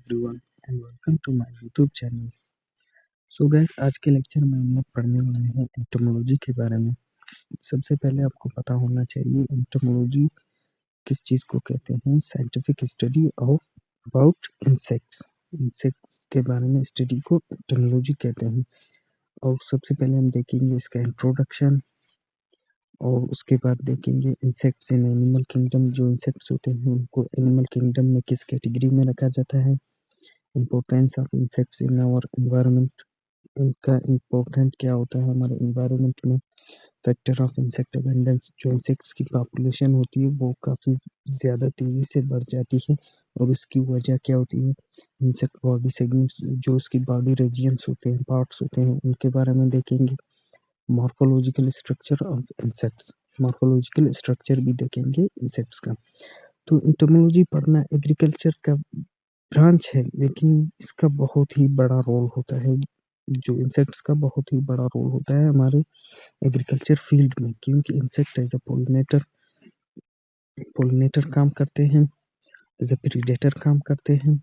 Everyone and welcome to my YouTube channel. So guys, आज के lecture में हम लोग पढ़ने वाले हैं एंटोमोलॉजी के बारे में। सबसे पहले आपको पता होना चाहिए एंटोमोलॉजी किस चीज़ को कहते हैं। Scientific study of about insects. Insects के बारे में स्टडी को एंटोमोलॉजी कहते हैं। और सबसे पहले हम देखेंगे इसका इंट्रोडक्शन, और उसके बाद देखेंगे इंसेक्ट्स इन एनिमल किंगडम। जो इंसेक्ट्स होते हैं उनको एनिमल किंगडम में किस कैटेगरी में रखा जाता है। Importance of insects in our environment, इनका इम्पोर्टेंट क्या होता है हमारे एनवायरनमेंट में। फैक्टर ऑफ इंसेक्ट अबंडेंस, जो इंसेक्ट्स की पॉपुलेशन होती है वो काफ़ी ज़्यादा तेज़ी से बढ़ जाती है और इसकी वजह क्या होती है। इंसेक्ट बॉडी सेगमेंट्स, जो उसकी बॉडी रीजियंस होते हैं, पार्ट्स होते हैं, उनके बारे में देखेंगे। Morphological structure of insects, morphological structure भी देखेंगे इंसेक्ट्स का। तो एंटोमोलॉजी पढ़ना एग्रीकल्चर का ब्रांच है, लेकिन इसका बहुत ही बड़ा रोल होता है। जो इंसेक्ट्स का बहुत ही बड़ा रोल होता है हमारे एग्रीकल्चर फील्ड में, क्योंकि इंसेक्ट एज अ पोलिनेटर काम करते हैं, एज अ प्रीडेटर काम करते हैं,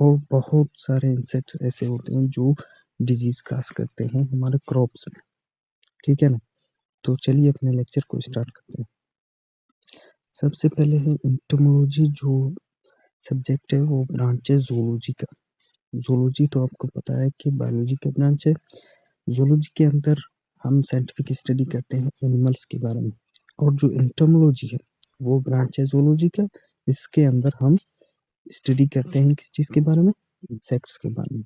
और बहुत सारे इंसेक्ट्स ऐसे होते हैं जो डिजीज काज करते हैं हमारे क्रॉप्स में। ठीक है ना, तो चलिए अपने लेक्चर को स्टार्ट करते हैं। सबसे पहले है एंटोमोलॉजी। जो सब्जेक्ट है वो ब्रांच है जूलॉजी का। जूलॉजी तो आपको पता है कि बायोलॉजी का ब्रांच है। जूलॉजी के अंदर हम साइंटिफिक स्टडी करते हैं एनिमल्स के बारे में, और जो एंटोमोलॉजी है वो ब्रांच है जूलॉजी का। इसके अंदर हम स्टडी करते हैं किस चीज़ के बारे में, इंसेक्ट्स के बारे में।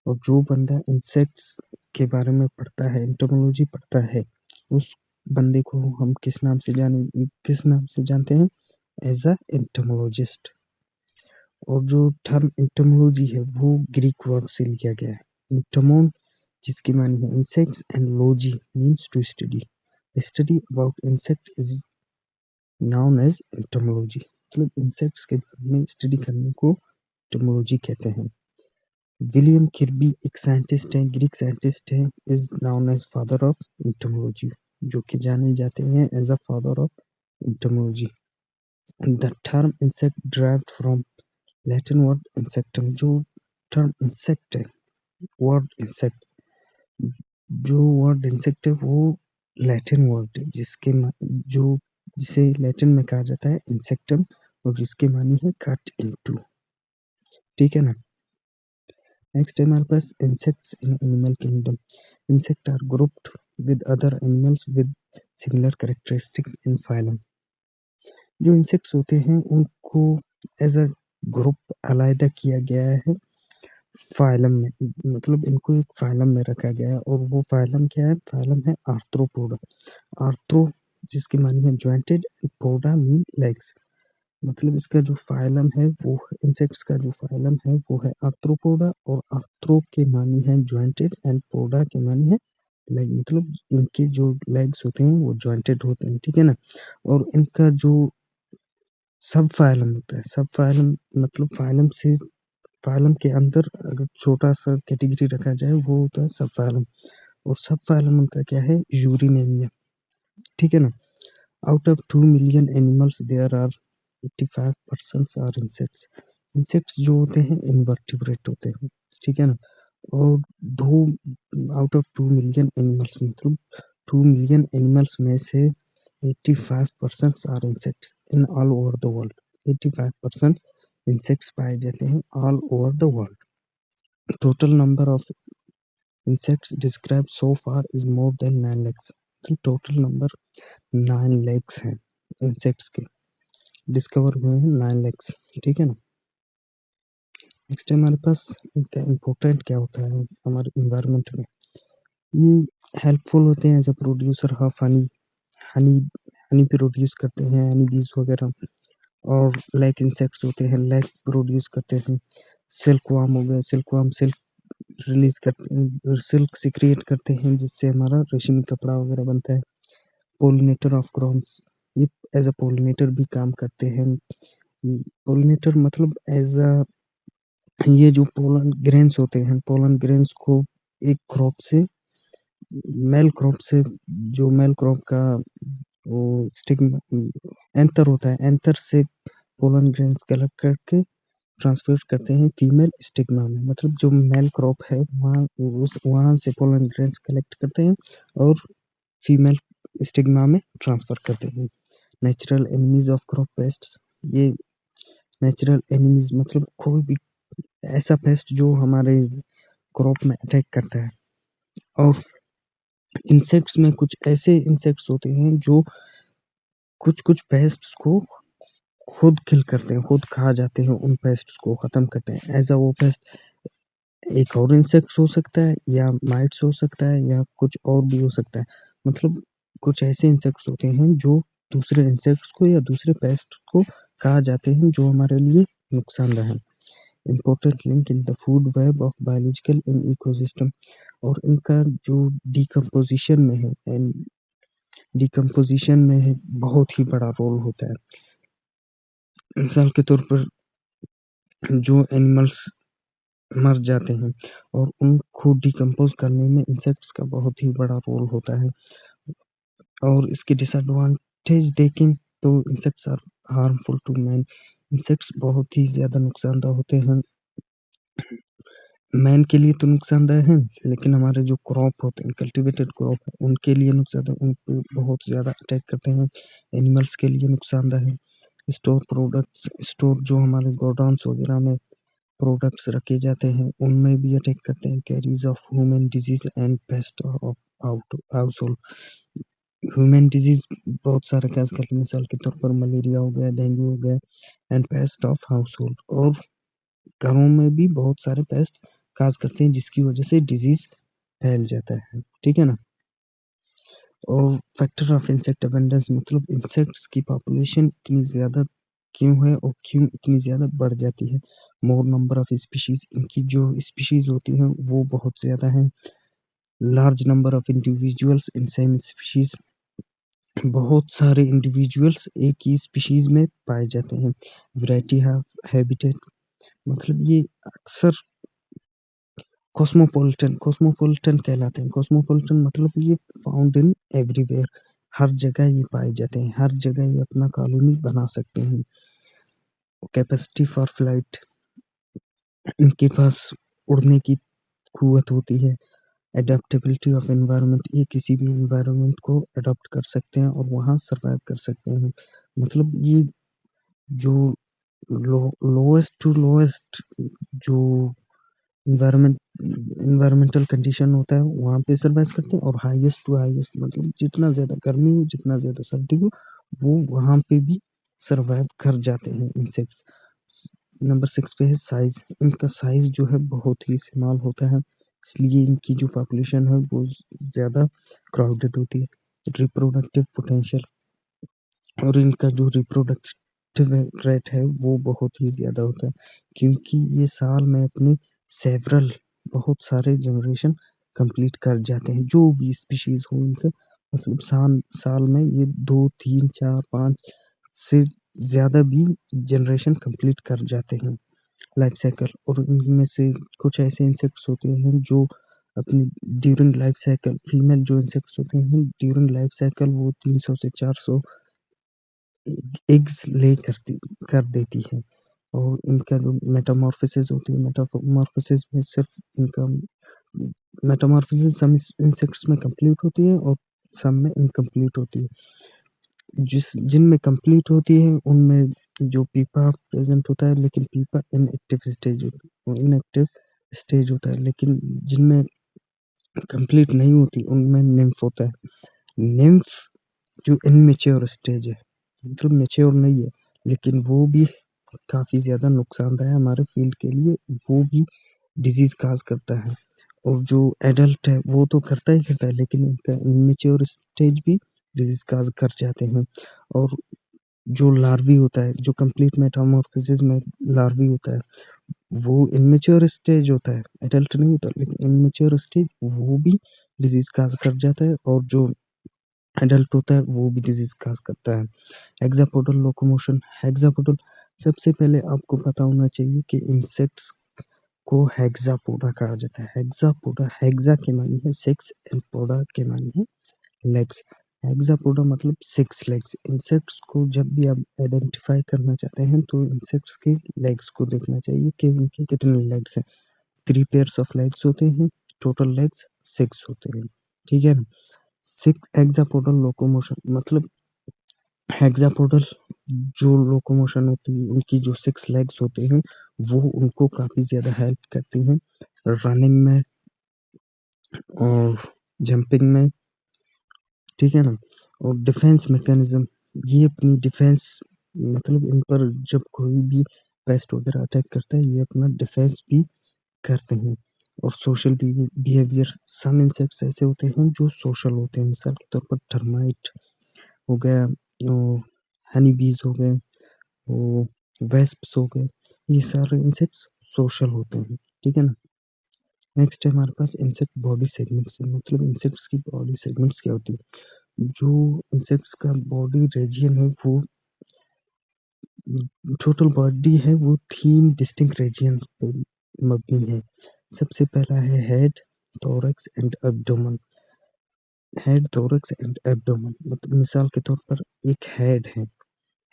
और जो बंदा इंसेक्ट्स के बारे में पढ़ता है, एंटोमोलॉजी पढ़ता है, उस बंदे को हम किस नाम से जानते हैं, एज अ एंटोमोलॉजिस्ट। और जो टर्म एंटोमोलॉजी है वो ग्रीक वर्ड से लिया गया है। एंटोमोन जिसकी मानी है insects, and logy means to study. Study about insect is known as entomology. मतलब इंसेक्ट्स के बारे में स्टडी करने को एंटोमोलॉजी कहते हैं। विलियम किर्बी एक साइंटिस्ट हैं, ग्रीक साइंटिस्ट हैं, is known as father of entomology, जो कि जाने जाते हैं as a father of entomology. The term insect derived from Latin word insectum. जो टर्म इंसेक्ट है, वर्ड इंसेक्ट, जो वर्ड इंसेक्ट है वो लैटिन वर्ड है, जिसे लैटिन में कहा जाता है इंसेक्टम, और जिसके मानी है कट इनटू। ठीक है ना। नेक्स्ट है हमारे पास insects in animal kingdom. Insect are grouped with other animals with similar characteristics in phylum. जो इंसेक्ट्स होते हैं उनको एज अ ग्रुप अलग किया गया है फाइलम में, मतलब इनको एक फाइलम में रखा गया है। और वो फाइलम क्या है, फाइलम है आर्थ्रोपोडा। आर्थ्रो जिसकी मानी है ज्वाइंटेड, पोडा मीन लेग्स। मतलब इसका जो फाइलम है वो, इंसेक्ट्स का जो फाइलम है वो है आर्थ्रोपोडा, और आर्थ्रो के मानी है ज्वाइंटेड, एंड पोडा के मानी है लेग। मतलब इनके जो लेग्स होते हैं वो ज्वाइंटेड होते हैं। ठीक है ना। और इनका जो सब फाइलम होता है, सब फाइलम मतलब फाइलम के अंदर अगर छोटा सा कैटेगरी रखा जाए वो होता है सब फाइलम। और सब फाइलम उनका क्या है, यूरिनेमिया। ठीक है ना। Out of 2 million animals there are 85% are insects. Insects जो होते हैं इनवर्टिब्रेट होते हैं। ठीक है ना। और दो आउट ऑफ 2 मिलियन एनिमल्स, मतलब 2 मिलियन एनिमल्स में से 85% are insects in all over the world. 85% insects पाए जाते हैं all over the world. Total number of insects described so far is more than 9 lakhs। तो टोटल नंबर 9 lakhs हैं insects के, discover हुए हैं 9 lakhs। ठीक है ना। नेक्स्ट हमारे पास इनका इम्पोर्टेंट क्या होता है हमारे इन्वायरमेंट में। ये हेल्पफुल होते हैं as a producer of honey. Honey honey produce करते हैं, हनी बीज वगैरह। और लाइक इंसेक्ट्स होते हैं, लाइक प्रोड्यूस करते हैं। सिल्क वार्म हो गए, सिल्क वार्म सिल्क रिलीज करते हैं, सिल्क सिक्रिएट करते हैं, जिससे हमारा रेशमी कपड़ा वगैरह बनता है। पोलिनेटर ऑफ क्रॉप्स, ये एज अ पोलिनेटर भी काम करते हैं। पोलिनेटर मतलब एज अ, ये जो पोलन ग्रेन्स होते हैं, पोलन ग्रेन्स को एक क्रॉप से, मेल क्रॉप से, जो मेल क्रॉप का वो स्टिग्मा एंथर होता है, एंथर से पोलन ग्रेन्स कलेक्ट करके ट्रांसफर करते हैं फीमेल स्टिग्मा में, मतलब जो मेल क्रॉप है वहाँ से पोलन ग्रेन्स कलेक्ट करते हैं और फीमेल स्टिग्मा में ट्रांसफर करते हैं। Natural enemies of crop paste, ये नेचुरल एनिमीज मतलब कोई भी ऐसा पेस्ट जो हमारे क्रॉप में अटैक करता है। और इंसेक्ट्स में कुछ ऐसे इंसेक्ट्स होते हैं जो कुछ पेस्ट्स को खुद किल करते हैं, खुद खा जाते हैं, उन पेस्ट्स को खत्म करते हैं। ऐसा वो पेस्ट एक और इंसेक्ट्स हो सकता है या माइट्स हो सकता है या कुछ और भी हो सकता है। मतलब कुछ ऐसे इंसेक्ट्स होते हैं जो दूसरे इंसेक्ट्स को या दूसरे पेस्ट को खा जाते हैं जो हमारे लिए नुकसानदायक है। Important link in the food web of biological in ecosystem, और इनका जो डिकम्पोजिशन में है एंड डिकम्पोजिशन में है बहुत ही बड़ा रोल होता है। मिसाल के तौर पर जो एनिमल्स मर जाते हैं और उनको डिकम्पोज करने में इंसेक्ट्स का बहुत ही बड़ा रोल होता है। और इसके डिसएडवांटेज देखें तो insects are harmful to man, insects बहुत ही ज़्यादा नुकसानदार होते हैं। मैन के लिए तो नुकसानदायक हैं, लेकिन हमारे जो क्रॉप होते हैं, कल्टीवेटेड क्रॉप है, उनके लिए नुकसानदायक, उन पे बहुत ज़्यादा अटैक करते हैं। एनिमल्स के लिए नुकसानदायक है। स्टोर जो हमारे गोडाउन्स वगैरह में प्रोडक्ट्स रखे जाते हैं, उनमें भी अटैक करते हैं। Carries of human disease and paste of house hold, human disease बहुत सारे कैच करते हैं, मिसाल के तौर पर मलेरिया हो गया, डेंगू हो गया, and paste of house hold, और घरों में भी बहुत सारे पेस्ट काज करते हैं जिसकी वजह से डिजीज फैल जाता है। ठीक है ना। और फैक्टर ऑफ इंसेक्ट अबंडेंस, मतलब इंसेक्ट्स की पॉपुलेशन इतनी ज़्यादा क्यों है और क्यों इतनी ज़्यादा बढ़ जाती है। मोर नंबर ऑफ स्पीशीज, इनकी जो स्पीशीज होती हैं वो बहुत ज़्यादा हैं। Large number of individuals in same species, बहुत सारे इंडिविजुअल्स एक ही स्पीशीज में पाए जाते हैं। वैरायटी ऑफ हैबिटेट, मतलब ये अक्सर कॉस्मोपॉलिटन कहलाते हैं। कॉस्मोपॉलिटन मतलब ये फाउंड इन एवरीवेयर, हर जगह ये पाए जाते हैं, हर जगह ये अपना कॉलोनी बना सकते हैं। कैपेसिटी फॉर फ्लाइट, इनके पास उड़ने की कुव्वत होती है। एडेप्टेबिलिटी ऑफ एनवायरनमेंट, ये किसी भी एनवायरनमेंट को अडॉप्ट कर सकते हैं और वहाँ सर्वाइव कर सकते हैं। मतलब ये जो लोएस्ट टू लोएस्ट जो एनवायरमेंटल कंडीशन होता है वहाँ पे सर्वाइव करते हैं, और हाईएस्ट टू हाईएस्ट मतलब जितना ज़्यादा गर्मी हो, जितना ज़्यादा सर्दी हो, वो वहाँ पे भी सर्वाइव कर जाते हैं इंसेक्ट्स। नंबर 6 पे है साइज, इनका साइज जो है बहुत ही स्मॉल होता है, इसलिए इनकी जो पॉपुलेशन है वो ज़्यादा क्राउडेड होती है। रिप्रोडक्टिव पोटेंशियल, और इनका जो रिप्रोडक्टिव रेट है वो बहुत ही ज़्यादा होता है, क्योंकि ये साल में अपने सेवरल बहुत सारे जनरेशन कंप्लीट कर जाते हैं। जो भी स्पीशीज हो इनका, मतलब साल में ये 2 3 4 5 से ज़्यादा भी जनरेशन कंप्लीट कर जाते हैं लाइफ साइकिल। और इनमें से कुछ ऐसे इंसेक्ट्स होते हैं जो अपनी ड्यूरिंग लाइफ साइकिल, फीमेल जो इंसेक्ट्स होते हैं ड्यूरिंग लाइफ साइकिल वो 300 से 400 एग्स ले कर देती है। और इनका जो मेटामॉर्फोसिस होती है, मेटामॉर्फोसिस में सिर्फ इनका मेटामॉर्फोसिस सम इंसेक्ट्स में कंप्लीट होती है और सब में इनकम्प्लीट होती है। जिनमें कंप्लीट होती है उनमें जो पीपा प्रेजेंट होता है, लेकिन पीपा इनएक्टिव स्टेज होता है, लेकिन जिनमें कंप्लीट नहीं होती उनमें निम्फ होता है। निम्फ जो इनमेच्योर स्टेज है, मतलब मैच्योर नहीं है, लेकिन वो भी काफ़ी ज़्यादा नुकसानदायक है हमारे फील्ड के लिए, वो भी डिजीज़ काज करता है। और जो एडल्ट है वो तो करता ही करता है, लेकिन उनका इमेच्योर स्टेज भी डिजीज़ काज कर जाते हैं। और जो लार्वी होता है, जो कंप्लीट मेटामॉर्फोसिस में लार्वी होता है, वो इमेच्योर स्टेज होता है, एडल्ट नहीं होता, लेकिन इमेच्योर स्टेज वो भी डिजीज़ काज कर जाता है, और जो एडल्ट होता है वो भी डिजीज़ काज करता है। हेक्सापोडल लोकोमोशन, हेक्सापोडल, सबसे पहले आपको पता होना चाहिए कि इंसेक्ट्स को हेक्सापोडा कहा जाता है। हेक्सापोडा, हेक्सा के मानी है 6 एंड पोडा के मानी है लेग्स। हेक्सापोडा मतलब 6 लेग्स। इंसेक्ट्स को जब भी आप आइडेंटिफाई करना चाहते हैं तो इंसेक्ट्स के लेग्स को देखना चाहिए कि उनके कितने लेग्स हैं। 3 पेयर्स ऑफ लेग्स होते हैं, टोटल लेग्स 6 होते हैं, ठीक है ना। 6 हेक्सापोडल लोकोमोशन मतलब हेक्सापोडल जो लोकोमोशन होती है, उनकी जो 6 लेग्स होते हैं वो उनको काफ़ी ज़्यादा हेल्प करती हैं रनिंग में और जंपिंग में, ठीक है ना। और डिफेंस मैकेनिज्म, ये अपनी डिफेंस मतलब इन पर जब कोई भी पेस्ट वगैरह अटैक करता है ये अपना डिफेंस भी करते हैं। और सोशल बिहेवियर, सम इंसेक्ट्स ऐसे होते हैं जो सोशल होते हैं, मिसाल के तौर पर टर्माइट हो गया, हनी बीज हो गए, वो वेस्प्स हो गए, ये सारे इंसेक्ट्स सोशल होते हैं, ठीक है ना। नेक्स्ट है हमारे पास इंसेक्ट बॉडी सेगमेंट्स, मतलब इंसेक्ट्स की बॉडी सेगमेंट्स क्या होती है। जो इंसेक्ट्स का बॉडी रीजन है वो टोटल बॉडी है वो 3 डिस्टिंक्ट रीजन पे मबनी है। सबसे पहला है head, thorax and abdomen. Head, thorax and abdomen मतलब मिसाल के तौर पर एक हेड है,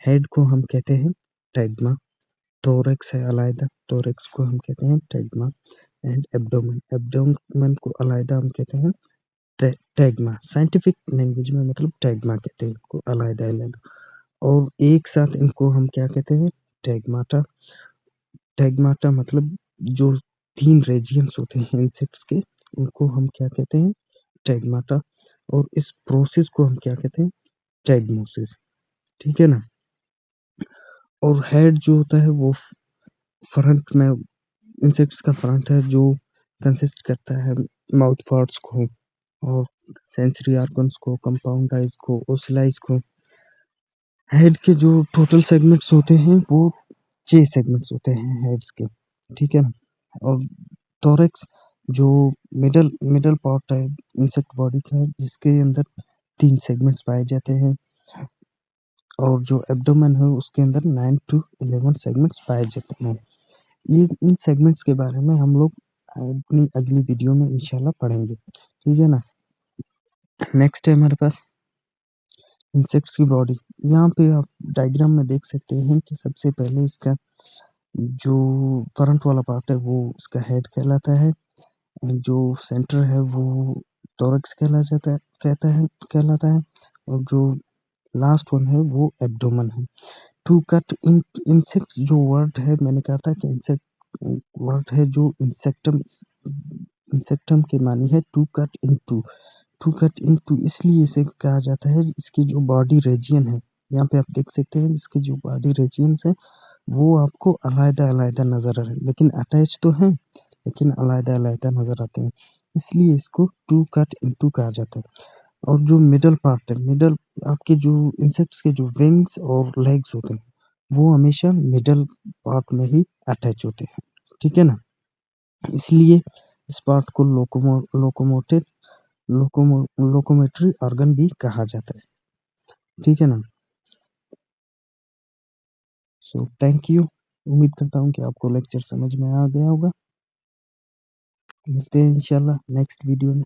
हेड को हम कहते हैं टैग्मा, थोरैक्स है अलग, थोरैक्स को हम कहते हैं टैग्मा, एंड एब्डोमेन, एब्डोमेन को अलग हम कहते हैं टैग्मा। साइंटिफिक लैंग्वेज में मतलब टैग्मा कहते हैं इनको अलग अलग, और एक साथ इनको हम क्या कहते हैं, टैग्माटा। टैग्माटा मतलब जो 3 रीजियंस होते हैं इंसेक्ट्स के उनको हम क्या कहते हैं, टैग्माटा। और इस प्रोसेस को हम क्या कहते हैं, टैग्मोसिस, ठीक है ना। और हेड जो होता है वो फ्रंट में, इंसेक्ट्स का फ्रंट है जो कंसिस्ट करता है माउथ पार्ट्स को और सेंसरी ऑर्गन्स को, कंपाउंड आइज को, ओसिलाइज को। हेड के जो टोटल सेगमेंट्स होते हैं वो 6 सेगमेंट्स होते हैं हेड्स के, ठीक है ना। और थोरैक्स जो मिडल मिडल पार्ट है इंसेक्ट बॉडी का जिसके अंदर 3 सेगमेंट्स पाए जाते हैं, और जो एब्डोमेन है उसके अंदर 9 to 11 सेगमेंट्स पाए जाते हैं। ये इन सेगमेंट्स के बारे में हम लोग अपनी अगली वीडियो में इंशाल्लाह पढ़ेंगे, ठीक है ना। नेक्स्ट है हमारे पास इंसेक्ट्स की बॉडी। यहाँ पे आप डायग्राम में देख सकते हैं कि सबसे पहले इसका जो फ्रंट वाला पार्ट है वो इसका हेड कहलाता है, जो सेंटर है वो थोरैक्स कहलाता है, और जो लास्ट वन है वो एब्डोमेन है। टू कट इन इंसेक्ट जो वर्ड है, मैंने कहा था कि इंसेक्ट वर्ड है जो इंसेक्टम, इंसेक्टम के मानी है to cut into. To cut into इसलिए इसे कहा जाता है, इसकी जो बॉडी रीजन है यहाँ पे आप देख सकते हैं, इसके जो बॉडी रीजन्स है वो आपको अलग अलग नजर आ रहे हैं, लेकिन अटैच तो हैं लेकिन अलग अलग नजर आते हैं, इसलिए इसको टू कट इनटू कहा जाता है। और जो मिडल पार्ट है, मिडल आपके जो इंसेक्ट्स के जो विंग्स और लेग्स होते हैं वो हमेशा मिडल पार्ट में ही अटैच होते हैं, ठीक है ना। इसलिए इस पार्ट को लोकोमोटिव लोकोमेटरी ऑर्गन भी कहा जाता है, ठीक है ना। सो थैंक यू, उम्मीद करता हूँ कि आपको लेक्चर समझ में आ गया होगा। मिलते हैं इंशाल्लाह नेक्स्ट वीडियो में।